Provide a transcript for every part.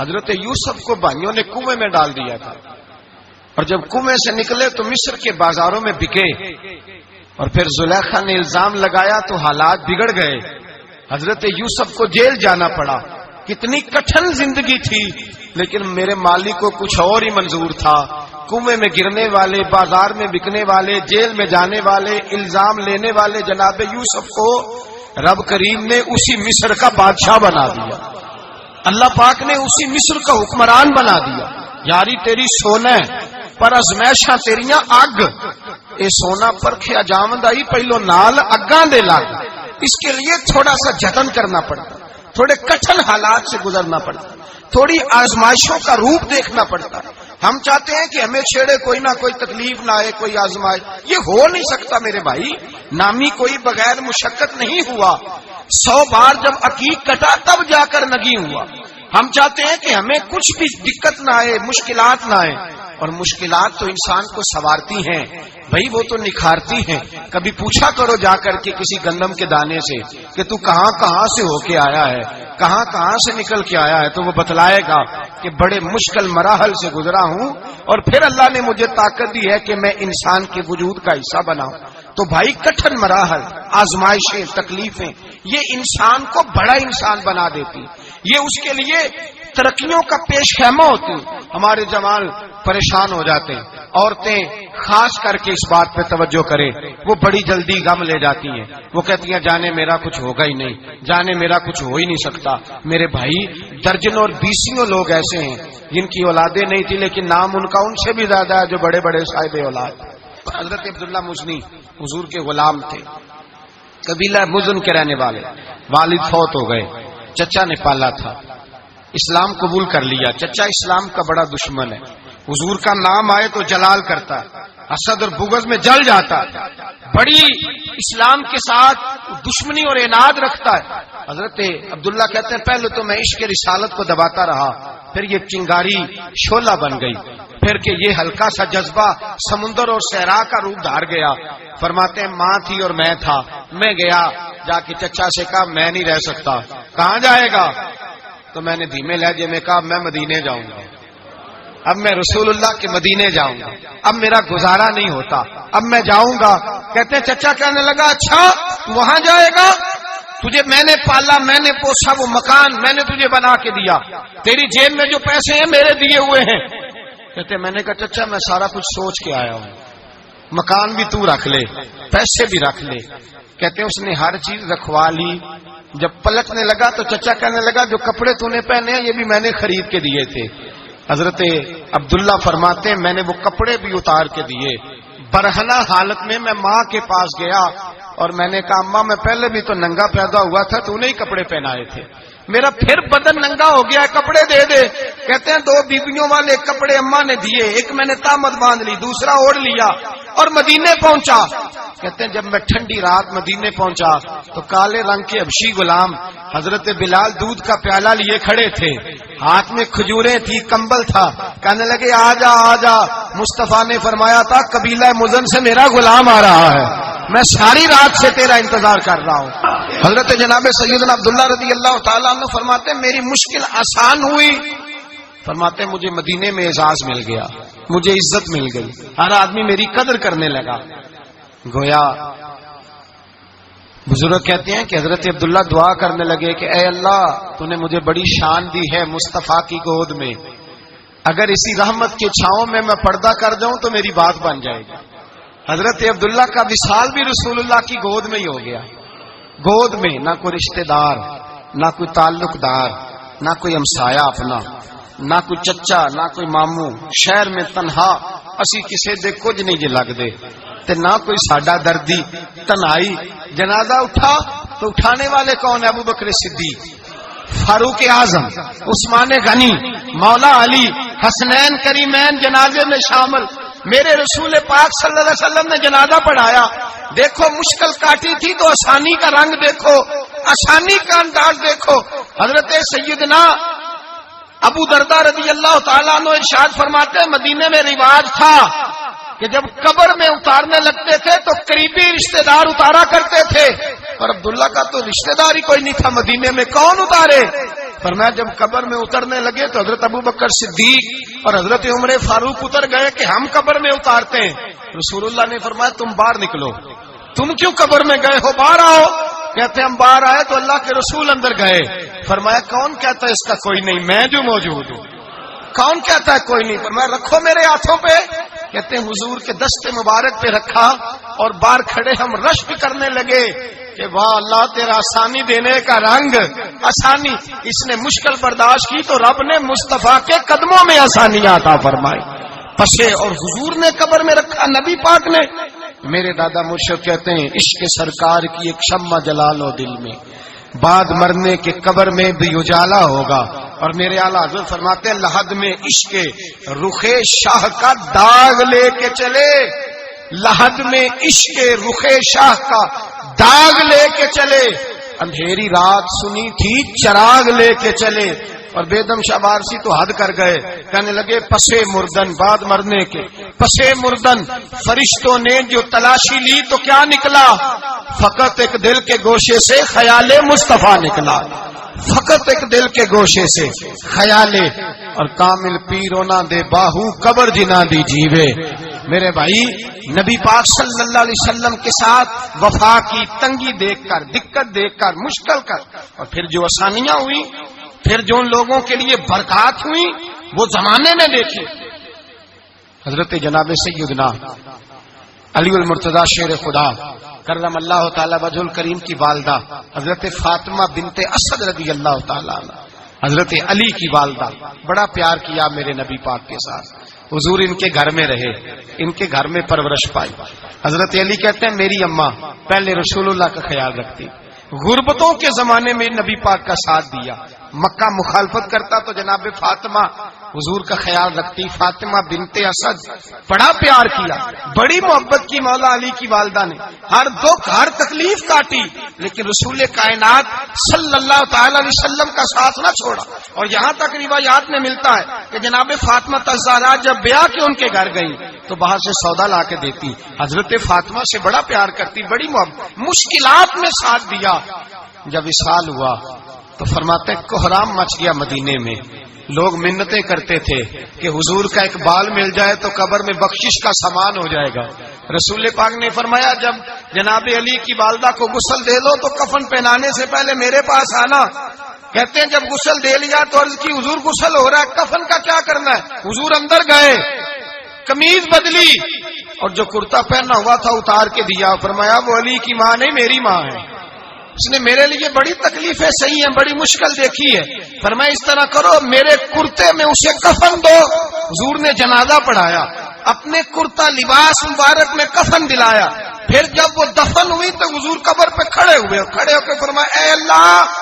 حضرت یوسف کو بھائیوں نے کنویں میں ڈال دیا تھا، اور جب کنویں سے نکلے تو مصر کے بازاروں میں بکے، اور پھر زلیخا نے الزام لگایا تو حالات بگڑ گئے، حضرت یوسف کو جیل جانا پڑا۔ کتنی کٹھن زندگی تھی، لیکن میرے مالک کو کچھ اور ہی منظور تھا۔ کنویں میں گرنے والے، بازار میں بکنے والے، جیل میں جانے والے، الزام لینے والے جناب یوسف کو رب کریم نے اسی مصر کا بادشاہ بنا دیا، اللہ پاک نے اسی مصر کا حکمران بنا دیا۔ یاری تیری سونا پر ازمائشاں تیریاں اگ، اے سونا پرکھیا جامد آئی پہلو نال اگاں دے لگ، اس کے لیے تھوڑا سا جتن کرنا پڑتا، تھوڑے کٹھن حالات سے گزرنا پڑتا، تھوڑی آزمائشوں کا روپ دیکھنا پڑتا۔ ہم چاہتے ہیں کہ ہمیں چھیڑے کوئی نہ کوئی تکلیف نہ آئے، کوئی آزمائش، یہ ہو نہیں سکتا میرے بھائی۔ نامی کوئی بغیر مشقت نہیں ہوا، 100 بار جب عقیق کٹا تب جا کر نگی ہوا۔ ہم چاہتے ہیں کہ ہمیں کچھ بھی دقت نہ آئے، مشکلات نہ آئے، اور مشکلات تو انسان کو سنوارتی ہیں بھائی، وہ تو نکھارتی ہیں۔ کبھی پوچھا کرو جا کر کے کسی گندم کے دانے سے کہ تو کہاں کہاں سے ہو کے آیا ہے، کہاں کہاں سے نکل کے آیا ہے، تو وہ بتلائے گا کہ بڑے مشکل مراحل سے گزرا ہوں، اور پھر اللہ نے مجھے طاقت دی ہے کہ میں انسان کے وجود کا حصہ بناؤں۔ تو بھائی کٹھن مراحل، آزمائشیں، تکلیفیں، یہ انسان کو بڑا انسان بنا دیتی، یہ اس کے لیے ترقیوں کا پیش خیمہ ہوتی۔ ہمارے جوان پریشان ہو جاتے ہیں، عورتیں خاص کر کے اس بات پہ توجہ کریں، وہ بڑی جلدی غم لے جاتی ہیں، وہ کہتی ہیں جانے میرا کچھ ہوگا ہی نہیں، جانے میرا کچھ ہو ہی نہیں سکتا۔ میرے بھائی درجنوں اور بیسیوں لوگ ایسے ہیں جن کی اولادیں نہیں تھی، لیکن نام ان کا ان سے بھی زیادہ ہے جو بڑے بڑے صاحب اولاد۔ حضرت عبداللہ مزنی حضور کے غلام تھے، قبیلہ مزن کے رہنے والے، والد فوت ہو گئے، چچا نے پالا تھا، اسلام قبول کر لیا۔ چچا اسلام کا بڑا دشمن ہے، حضور کا نام آئے تو جلال کرتا ہے، حسد اور بغض میں جل جاتا ہے، بڑی اسلام کے ساتھ دشمنی اور عناد رکھتا ہے۔ حضرت عبداللہ کہتے ہیں پہلے تو میں عشق رسالت کو دباتا رہا، پھر یہ چنگاری شعلہ بن گئی، پھر کہ یہ ہلکا سا جذبہ سمندر اور صحرا کا روپ دھار گیا۔ فرماتے ہیں ماں تھی اور میں تھا، میں گیا جا کے چچا سے کہا میں نہیں رہ سکتا۔ کہاں جائے گا؟ تو میں نے دھیمے لہجے میں کہا میں مدینے جاؤں گا، اب میں رسول اللہ کے مدینے جاؤں گا، اب میرا گزارا نہیں ہوتا، اب میں جاؤں گا۔ کہتے ہیں چچا کہنے لگا اچھا وہاں جائے گا، تجھے میں نے پالا، میں نے پوسا، وہ مکان میں نے تجھے بنا کے دیا، تیری جیب میں جو پیسے ہیں میرے دیے ہوئے ہیں۔ کہتے ہیں میں نے کہا چچا میں سارا کچھ سوچ کے آیا ہوں، مکان بھی تو رکھ لے، پیسے بھی رکھ لے۔ کہتے ہیں اس نے ہر چیز رکھوا لی۔ جب پلٹنے لگا تو چچا کہنے لگا جو کپڑے تو نے پہنے ہیں یہ بھی میں نے خرید کے دیے تھے۔ حضرت عبداللہ فرماتے ہیں میں نے وہ کپڑے بھی اتار کے دیے، برہنہ حالت میں میں ماں کے پاس گیا اور میں نے کہا اماں میں پہلے بھی تو ننگا پیدا ہوا تھا، تو نے ہی کپڑے پہنائے تھے، میرا پھر بدن ننگا ہو گیا ہے، کپڑے دے دے۔ کہتے ہیں 2 بیبیوں والے کپڑے اماں نے دیے، ایک میں نے تامت باندھ لی، دوسرا اوڑھ لیا اور مدینے پہنچا۔ کہتے ہیں جب میں ٹھنڈی رات مدینے پہنچا تو کالے رنگ کے حبشی غلام حضرت بلال دودھ کا پیالہ لیے کھڑے تھے، ہاتھ میں کھجوریں تھی، کمبل تھا، کہنے لگے آ جا آ جا، مصطفیٰ نے فرمایا تھا قبیلہ مزن سے میرا غلام آ رہا ہے، میں ساری رات سے تیرا انتظار کر رہا ہوں۔ حضرت جناب سیدنا عبداللہ رضی اللہ تعالیٰ عنہ فرماتے ہیں میری مشکل آسان ہوئی، فرماتے ہیں مجھے مدینے میں اعزاز مل گیا، مجھے عزت مل گئی، ہر آدمی میری قدر کرنے لگا۔ گویا بزرگ کہتے ہیں کہ حضرت عبداللہ دعا کرنے لگے کہ اے اللہ تو نے مجھے بڑی شان دی ہے مصطفیٰ کی گود میں، اگر اسی رحمت کے چھاؤں میں پردہ کر جاؤں تو میری بات بن جائے گی۔ حضرت عبداللہ کا وصال بھی رسول اللہ کی گود میں ہی ہو گیا، گود میں نہ کوئی رشتہ دار، نہ کوئی تعلق دار، نہ کوئی ہمسایا اپنا، نہ کوئی چچا، نہ کوئی ماموں، شہر میں تنہا اسی کسے دے کچھ نہیں جے لگ دے تے نہ کوئی ساڈا دردی، تنہائی۔ جنازہ اٹھا تو اٹھانے والے کون؟ ابو بکر صدیق، فاروق اعظم، عثمان غنی، مولا علی، حسنین کریمین جنازے میں شامل۔ میرے رسول پاک صلی اللہ علیہ وسلم نے جنازہ پڑھایا، دیکھو مشکل کاٹی تھی تو آسانی کا رنگ دیکھو، آسانی کا انداز دیکھو۔ حضرت سیدنا ابو دردہ رضی اللہ تعالیٰ عنہ ارشاد فرماتے ہیں مدینے میں رواج تھا کہ جب قبر میں اتارنے لگتے تھے تو قریبی رشتہ دار اتارا کرتے تھے، اور عبداللہ کا تو رشتہ دار ہی کوئی نہیں تھا مدینے میں، کون اتارے؟ فرمایا جب قبر میں اترنے لگے تو حضرت ابو بکر صدیق اور حضرت عمر فاروق اتر گئے کہ ہم قبر میں اتارتے ہیں. رسول اللہ نے فرمایا تم باہر نکلو. تم کیوں قبر میں گئے ہو؟ باہر آؤ. کہتے ہم باہر آئے تو اللہ کے رسول اندر گئے. فرمایا کون کہتا ہے اس کا کوئی نہیں، میں جو موجود ہوں. کون کہتا ہے کوئی نہیں؟ فرمایا رکھو میرے ہاتھوں پہ. کہتے ہیں حضور کے دست مبارک پہ رکھا اور باہر کھڑے ہم رشک کرنے لگے کہ واہ اللہ تیرا آسانی دینے کا رنگ. آسانی اس نے مشکل برداشت کی تو رب نے مصطفیٰ کے قدموں میں آسانی عطا فرمائی. پسے اور حضور نے قبر میں رکھا، نبی پاک نے. میرے دادا مرشد کہتے ہیں عشق سرکار کی ایک شمع جلا لو دل میں، بعد مرنے کے قبر میں بھی اجالا ہوگا. اور میرے اعلیٰ حضرت فرماتے ہیں لحد میں عشق رخ شاہ کا داغ لے کے چلے. لحد میں عشق رخ شاہ کا داغ لے کے چلے. اندھیری رات سنی تھی چراغ لے کے چلے. اور بیدم شاہ بارسی تو حد کر گئے، کہنے لگے پسے مردن، بعد مرنے کے پسے مردن فرشتوں نے جو تلاشی لی تو کیا نکلا؟ فقط ایک دل کے گوشے سے خیال مصطفیٰ نکلا. فقط ایک دل کے گوشے سے خیال. اور کامل پیرو نہ دے باہو قبر جنا دی جیوے. میرے بھائی نبی پاک صلی اللہ علیہ وسلم کے ساتھ وفا کی تنگی دیکھ کر، دقت دیکھ کر، مشکل کر، اور پھر جو آسانیاں ہوئی، پھر جو ان لوگوں کے لیے برکات ہوئی وہ زمانے نے دیکھی. حضرت جناب سیدنا علی المرتضی شیر خدا کرم اللہ تعالی وجہ الکریم کی والدہ حضرت فاطمہ بنت اسد رضی اللہ تعالی عنہ، حضرت علی کی والدہ، بڑا پیار کیا میرے نبی پاک کے ساتھ. حضور ان کے گھر میں رہے، ان کے گھر میں پرورش پائی. حضرت علی کہتے ہیں میری اماں پہلے رسول اللہ کا خیال رکھتی، غربتوں کے زمانے میں نبی پاک کا ساتھ دیا. مکہ مخالفت کرتا تو جناب فاطمہ حضور کا خیال رکھتی. فاطمہ بنت اسد بڑا پیار کیا، بڑی محبت کی مولا علی کی والدہ نے. ہر دکھ ہر تکلیف کاٹی لیکن رسول کائنات صلی اللہ تعالی علیہ وسلم کا ساتھ نہ چھوڑا. اور یہاں تک روایات میں ملتا ہے کہ جناب فاطمہ الزہرا جب بیاہ کے ان کے گھر گئی تو باہر سے سودا لا کے دیتی. حضرت فاطمہ سے بڑا پیار کرتی، بڑی محبت، مشکلات میں ساتھ دیا. جب وصال ہوا تو فرماتے کوہرام مچ گیا مدینے میں. لوگ منتیں کرتے تھے کہ حضور کا ایک بال مل جائے تو قبر میں بخشش کا سامان ہو جائے گا. رسول پاک نے فرمایا جب جناب علی کی والدہ کو غسل دے دو تو کفن پہنانے سے پہلے میرے پاس آنا. کہتے ہیں جب غسل دے لیا تو عرض کی حضور غسل ہو رہا ہے، کفن کا کیا کرنا ہے؟ حضور اندر گئے، قمیض بدلی اور جو کرتا پہنا ہوا تھا اتار کے دیا. فرمایا وہ علی کی ماں نہیں میری ماں ہے، اس نے میرے لیے بڑی تکلیفیں سہی ہیں، بڑی مشکل دیکھی ہے. فرمایا اس طرح کرو میرے کرتے میں اسے کفن دو. حضور نے جنازہ پڑھایا، اپنے کرتا لباس مبارک میں کفن دلایا. پھر جب وہ دفن ہوئی تو حضور قبر پہ کھڑے ہوئے، کھڑے ہو کے فرمایا اے اللہ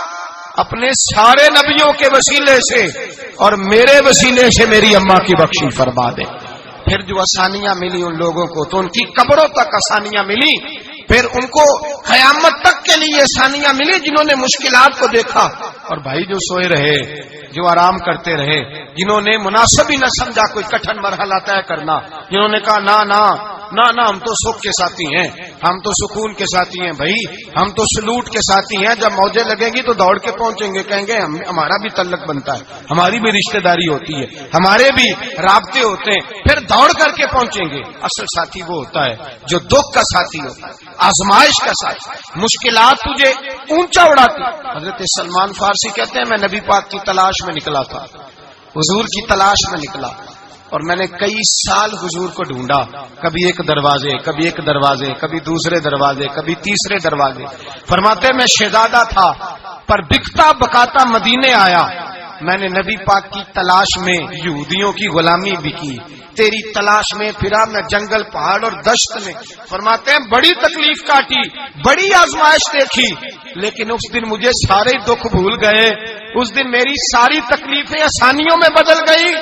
اپنے سارے نبیوں کے وسیلے سے اور میرے وسیلے سے میری اماں کی بخشش فرما دے. پھر جو آسانیاں ملی ان لوگوں کو تو ان کی قبروں تک آسانیاں ملی. پھر ان کو قیامت تک کے لیے آسانیاں ملی جنہوں نے مشکلات کو دیکھا. اور بھائی جو سوئے رہے، جو آرام کرتے رہے، جنہوں نے مناسب ہی نہ سمجھا کوئی کٹھن مرحلہ طے کرنا، جنہوں نے کہا نہ نہ نہ نہ ہم تو سکھ کے ساتھی ہیں، ہم تو سکون کے ساتھی ہیں، بھائی ہم تو سلوٹ کے ساتھی ہیں. جب موجیں لگیں گی تو دوڑ کے پہنچیں گے، کہیں گے ہمارا بھی تعلق بنتا ہے، ہماری بھی رشتہ داری ہوتی ہے، ہمارے بھی رابطے ہوتے ہیں، پھر دوڑ کر کے پہنچیں گے. اصل ساتھی وہ ہوتا ہے جو دکھ کا ساتھی ہوتا ہے، آزمائش کا ساتھی، مشکلات تجھے اونچا اڑاتی. حضرت سلمان فارسی کہتے ہیں میں نبی پاک کی تلاش میں نکلا تھا، حضور کی تلاش میں نکلا اور میں نے کئی سال حضور کو ڈھونڈا. کبھی ایک دروازے، کبھی ایک دروازے، کبھی دوسرے دروازے، کبھی تیسرے دروازے. فرماتے میں شہزادہ تھا پر بکتا بکاتا مدینے آیا. میں نے نبی پاک کی تلاش میں یہودیوں کی غلامی بھی کی، تیری تلاش میں پھرا میں جنگل پہاڑ اور دشت میں. فرماتے ہیں بڑی تکلیف کاٹی، بڑی آزمائش دیکھی لیکن اس دن مجھے سارے دکھ بھول گئے. اس دن میری ساری تکلیفیں آسانیوں میں بدل گئی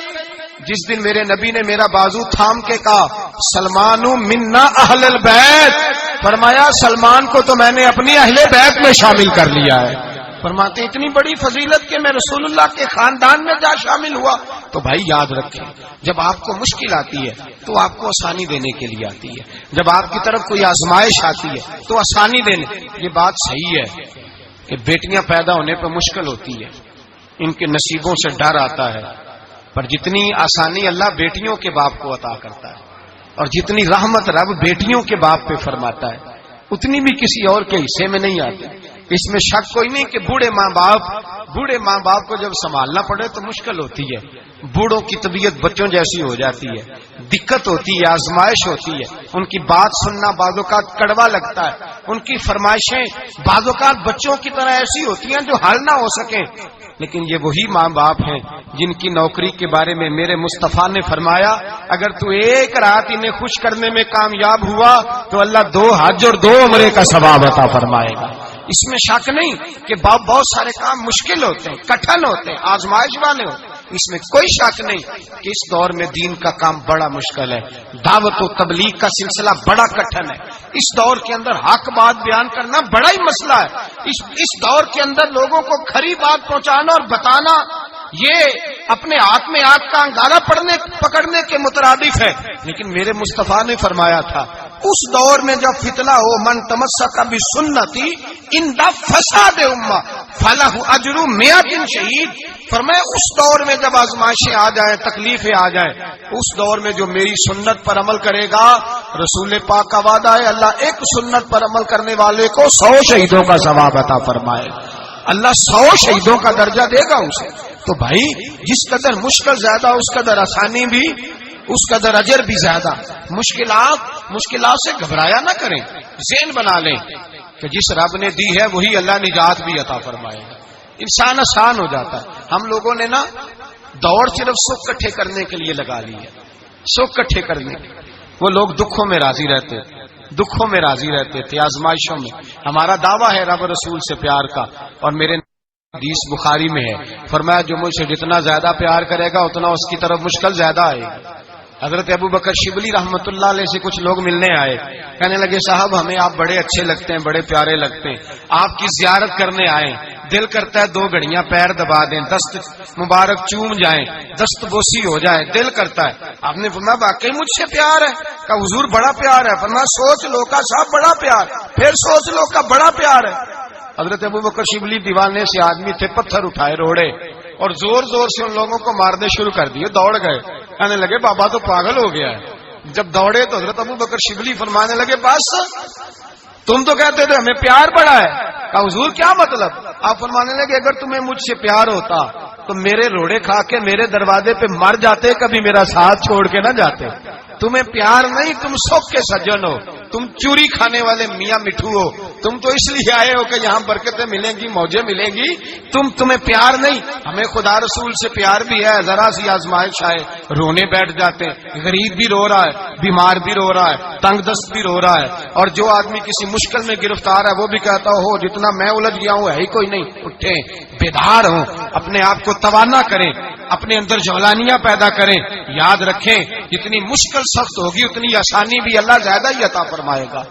جس دن میرے نبی نے میرا بازو تھام کے کہا سلمان منا اہل البیت. فرمایا سلمان کو تو میں نے اپنی اہل بیت میں شامل کر لیا ہے. فرماتے اتنی بڑی فضیلت کہ میں رسول اللہ کے خاندان میں جا شامل ہوا. تو بھائی یاد رکھیں جب آپ کو مشکل آتی ہے تو آپ کو آسانی دینے کے لیے آتی ہے، جب آپ کی طرف کوئی آزمائش آتی ہے تو آسانی دینے. یہ بات صحیح ہے کہ بیٹیاں پیدا ہونے پہ مشکل ہوتی ہے، ان کے نصیبوں سے ڈر آتا ہے، پر جتنی آسانی اللہ بیٹیوں کے باپ کو عطا کرتا ہے اور جتنی رحمت رب بیٹیوں کے باپ پہ فرماتا ہے اتنی بھی کسی اور کے حصے میں نہیں آتی۔ اس میں شک کوئی نہیں کہ بوڑھے ماں باپ کو جب سنبھالنا پڑے تو مشکل ہوتی ہے، بوڑھوں کی طبیعت بچوں جیسی ہو جاتی ہے، دقت ہوتی ہے، آزمائش ہوتی ہے، ان کی بات سننا بعض اوقات کڑوا لگتا ہے، ان کی فرمائشیں بعض اوقات بچوں کی طرح ایسی ہوتی ہیں جو حل نہ ہو سکیں، لیکن یہ وہی ماں باپ ہیں جن کی نوکری کے بارے میں میرے مصطفیٰ نے فرمایا اگر تو ایک رات انہیں خوش کرنے میں کامیاب ہوا تو اللہ 2 حج اور 2 عمرے کا ثواب عطا فرمائے گا۔ اس میں شک نہیں کہ باپ بہت سارے کام مشکل ہوتے ہیں، کٹھن ہوتے ہیں، آزمائش والے ہوتے ہیں، اس میں کوئی شک نہیں کہ اس دور میں دین کا کام بڑا مشکل ہے، دعوت و تبلیغ کا سلسلہ بڑا کٹھن ہے، اس دور کے اندر حق بات بیان کرنا بڑا ہی مسئلہ ہے، اس دور کے اندر لوگوں کو کھری بات پہنچانا اور بتانا یہ اپنے ہاتھ میں آگ کا انگارہ پکڑنے کے مترادف ہے، لیکن میرے مصطفیٰ نے فرمایا تھا اس دور میں جب فتنہ ہو من تمسک بسنتی اندہ فساد امہ فلہ اجر 100 شہید، فرمایا اس دور میں جب آزمائشیں آ جائیں، تکلیفیں آ جائیں، اس دور میں جو میری سنت پر عمل کرے گا، رسول پاک کا وعدہ ہے اللہ ایک سنت پر عمل کرنے والے کو 100 شہیدوں کا ثواب عطا فرمائے، اللہ 100 شہیدوں کا درجہ دے گا اسے۔ تو بھائی جس قدر مشکل زیادہ اس قدر آسانی بھی، اس قدر اجر بھی زیادہ۔ مشکلات سے گھبرایا نہ کریں، ذہن بنا لیں کہ جس رب نے دی ہے وہی اللہ نجات بھی عطا فرمائے گا، انسان آسان ہو جاتا ہے۔ ہم لوگوں نے نا دوڑ صرف سکھ کٹھے کرنے کے لیے لگا لی ہے، سکھ کٹھے کرنے کے، وہ لوگ دکھوں میں راضی رہتے تھے، آزمائشوں میں۔ ہمارا دعویٰ ہے رب رسول سے پیار کا، اور میرے حدیث بخاری میں ہے فرمایا جو مجھ سے جتنا زیادہ پیار کرے گا اتنا اس کی طرف مشکل زیادہ آئے گی۔ حضرت ابو بکر شبلی رحمت اللہ علیہ سے کچھ لوگ ملنے آئے، کہنے لگے صاحب ہمیں آپ بڑے اچھے لگتے ہیں، بڑے پیارے لگتے ہیں، آپ کی زیارت کرنے آئے، دل کرتا ہے 2 گھڑیاں پیر دبا دیں، دست مبارک چوم جائیں، دست بوسی ہو جائے، دل کرتا ہے۔ آپ نے فرمایا واقعی مجھ سے پیار ہے؟ کہا حضور بڑا پیار ہے۔ فرمایا سوچ لو کا صاحب بڑا پیار، پھر سوچ لو کا بڑا پیار ہے۔ حضرت ابو بکر شبلی دیوانے سے آدمی تھے، پتھر اٹھائے روڑے اور زور زور سے ان لوگوں کو مارنے شروع کر دیے، دوڑ گئے، کہنے لگے بابا تو پاگل ہو گیا ہے۔ جب دوڑے تو حضرت ابو بکر شبلی فرمانے لگے بس تم تو کہتے تھے ہمیں پیار بڑا ہے، کہا حضور کیا مطلب؟ آپ فرمانے لگے اگر تمہیں مجھ سے پیار ہوتا تو میرے روڑے کھا کے میرے دروازے پہ مر جاتے، کبھی میرا ساتھ چھوڑ کے نہ جاتے۔ تمہیں پیار نہیں، تم سکھ کے سجن ہو، تم چوری کھانے والے میاں مٹھو ہو، تم تو اس لیے آئے ہو کہ یہاں برکتیں ملیں گی، موجیں ملیں گی، تمہیں پیار نہیں۔ ہمیں خدا رسول سے پیار بھی ہے، ذرا سی آزمائش آئے رونے بیٹھ جاتے ہیں، غریب بھی رو رہا ہے، بیمار بھی رو رہا ہے، تنگ دست بھی رو رہا ہے، اور جو آدمی کسی مشکل میں گرفتار ہے وہ بھی کہتا ہو جتنا میں الجھ گیا ہوں ہے ہی کوئی نہیں۔ اٹھیں، بیدار ہوں، اپنے آپ کو توانا کریں، اپنے اندر جولانیاں پیدا کریں، یاد رکھیں جتنی مشکل سخت ہوگی اتنی آسانی بھی اللہ زیادہ ہی عطا فرمائے گا۔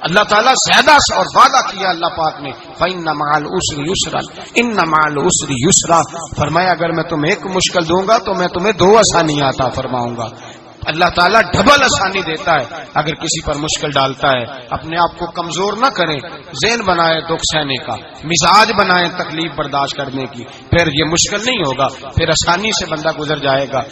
اللہ تعالیٰ زیادہ اور وعدہ کیا اللہ پاک نے فَإِنَّ مَعَ الْعُسْرِ يُسْرًا إِنَّ مَعَ الْعُسْرِ يُسْرًا، فرمایا اگر میں تمہیں ایک مشکل دوں گا تو میں تمہیں 2 آسانیاں عطا فرماؤں گا۔ اللہ تعالیٰ ڈبل آسانی دیتا ہے اگر کسی پر مشکل ڈالتا ہے۔ اپنے آپ کو کمزور نہ کریں، ذہن بنائے دکھ سہنے کا، مزاج بنائیں تکلیف برداشت کرنے کی، پھر یہ مشکل نہیں ہوگا، پھر آسانی سے بندہ گزر جائے گا۔